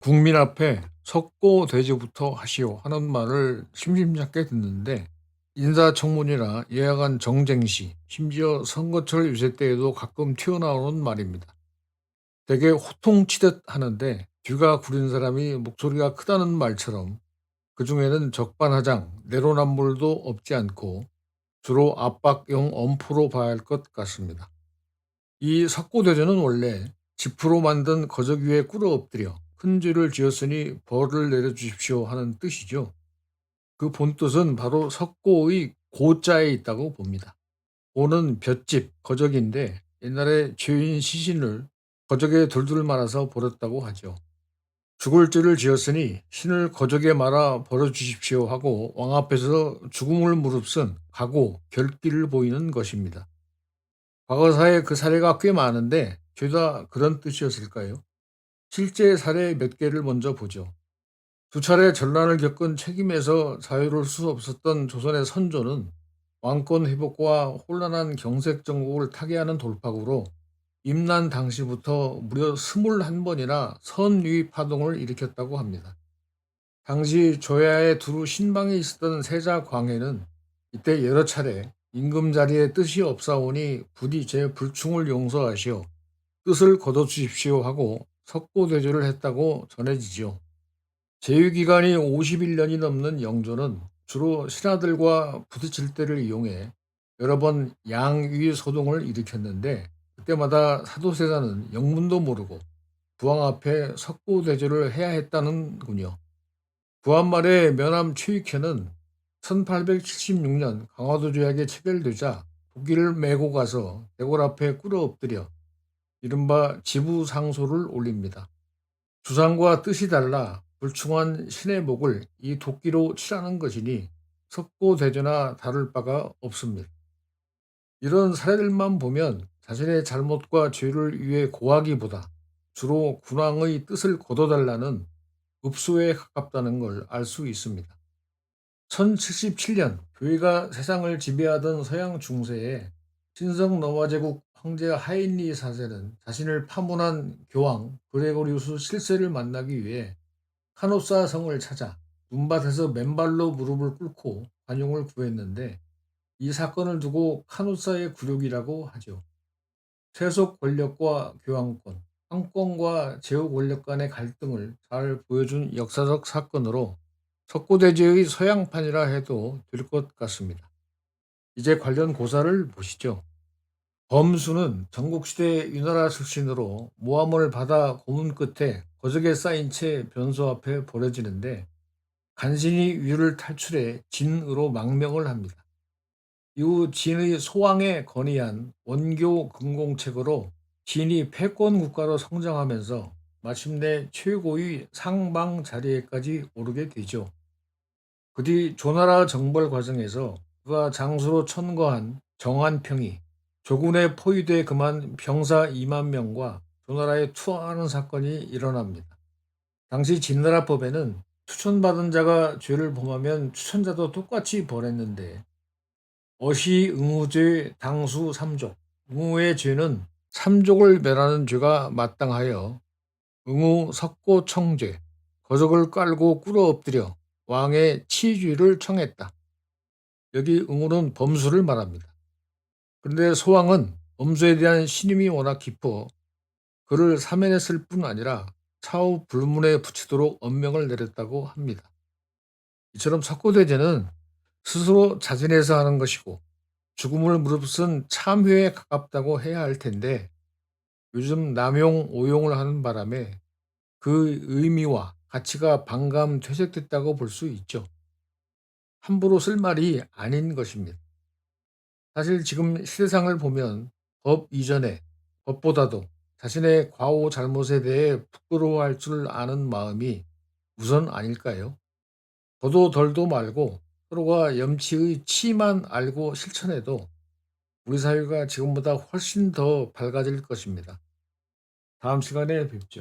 국민 앞에 석고대죄부터 하시오 하는 말을 심심찮게 듣는데 인사청문회나 예하간 정쟁시, 심지어 선거철 유세 때에도 가끔 튀어나오는 말입니다. 되게 호통치듯 하는데 뒤가 구린 사람이 목소리가 크다는 말처럼 그중에는 적반하장, 내로남불도 없지 않고 주로 압박용 엄포로 봐야 할 것 같습니다. 이 석고대죄는 원래 지프로 만든 거적 위에 꿇어 엎드려 큰 죄를 지었으니 벌을 내려주십시오 하는 뜻이죠. 그 본뜻은 바로 석고의 고자에 있다고 봅니다. 고는 볏짚, 거적인데 옛날에 죄인 시신을 거적에 둘둘 말아서 버렸다고 하죠. 죽을 죄를 지었으니 신을 거적에 말아 버려주십시오 하고 왕 앞에서 죽음을 무릅쓴 각오, 결기를 보이는 것입니다. 과거사에 그 사례가 꽤 많은데 죄다 그런 뜻이었을까요? 실제 사례 몇 개를 먼저 보죠. 두 차례 전란을 겪은 책임에서 자유로울 수 없었던 조선의 선조는 왕권 회복과 혼란한 경색 정국을 타개하는 돌파구로 임난 당시부터 무려 21번이나 선위 파동을 일으켰다고 합니다. 당시 조야의 두루 신방에 있었던 세자 광해는 이때 여러 차례 임금 자리에 뜻이 없사오니 부디 제 불충을 용서하시오 뜻을 거둬주십시오 하고 석고대죄를 했다고 전해지지요. 제위기간이 51년이 넘는 영조는 주로 신하들과 부딪힐 때를 이용해 여러 번 양위 소동을 일으켰는데 그때마다 사도세자는 영문도 모르고 부왕 앞에 석고대죄를 해야 했다는군요. 부한 말에 면함 최익현은 1876년 강화도 조약이 체결되자 도끼를 메고 가서 대궐 앞에 꿇어 엎드려 이른바 지부상소를 올립니다. 주상과 뜻이 달라 불충한 신의 목을 이 도끼로 치라는 것이니 석고대죄나 다를 바가 없습니다. 이런 사례들만 보면 자신의 잘못과 죄를 위해 고하기보다 주로 군왕의 뜻을 거둬달라는 읍소에 가깝다는 걸 알 수 있습니다. 1077년 교회가 세상을 지배하던 서양 중세에 신성 로마 제국 황제 하인리 4세는 자신을 파문한 교황 그레고리우스 7세를 만나기 위해 카노사 성을 찾아 눈밭에서 맨발로 무릎을 꿇고 관용을 구했는데 이 사건을 두고 카노사의 굴욕이라고 하죠. 세속 권력과 교황권, 황권과 제후 권력 간의 갈등을 잘 보여준 역사적 사건으로 석고대죄의 서양판이라 해도 될 것 같습니다. 이제 관련 고사를 보시죠. 범수는 전국시대 위나라 출신으로 모함을 받아 고문 끝에 거적에 쌓인 채 변소 앞에 버려지는데 간신히 위를 탈출해 진으로 망명을 합니다. 이후 진의 소왕에 건의한 원교 근공책으로 진이 패권 국가로 성장하면서 마침내 최고의 상방 자리에까지 오르게 되죠. 그 뒤 조나라 정벌 과정에서 그가 장수로 천거한 정한평이 조군에 포위돼 그만 병사 2만 명과 조나라에 투항하는 사건이 일어납니다. 당시 진나라법에는 추천받은 자가 죄를 범하면 추천자도 똑같이 벌했는데 어시응우죄 당수 3족, 응우의 죄는 삼족을 멸하는 죄가 마땅하여 응우 석고청죄, 거적을 깔고 꿇어 엎드려 왕의 치죄를 청했다. 여기 응우는 범수를 말합니다. 그런데 소왕은 범수에 대한 신임이 워낙 깊어 그를 사면했을 뿐 아니라 차후 불문에 붙이도록 엄명을 내렸다고 합니다. 이처럼 석고대죄는 스스로 자진해서 하는 것이고 죽음을 무릅쓴 참회에 가깝다고 해야 할 텐데 요즘 남용, 오용을 하는 바람에 그 의미와 가치가 반감 퇴색됐다고 볼 수 있죠. 함부로 쓸 말이 아닌 것입니다. 사실 지금 시대상을 보면 법 이전에 법보다도 자신의 과오 잘못에 대해 부끄러워할 줄 아는 마음이 우선 아닐까요? 더도 덜도 말고 서로가 염치의 치만 알고 실천해도 우리 사회가 지금보다 훨씬 더 밝아질 것입니다. 다음 시간에 뵙죠.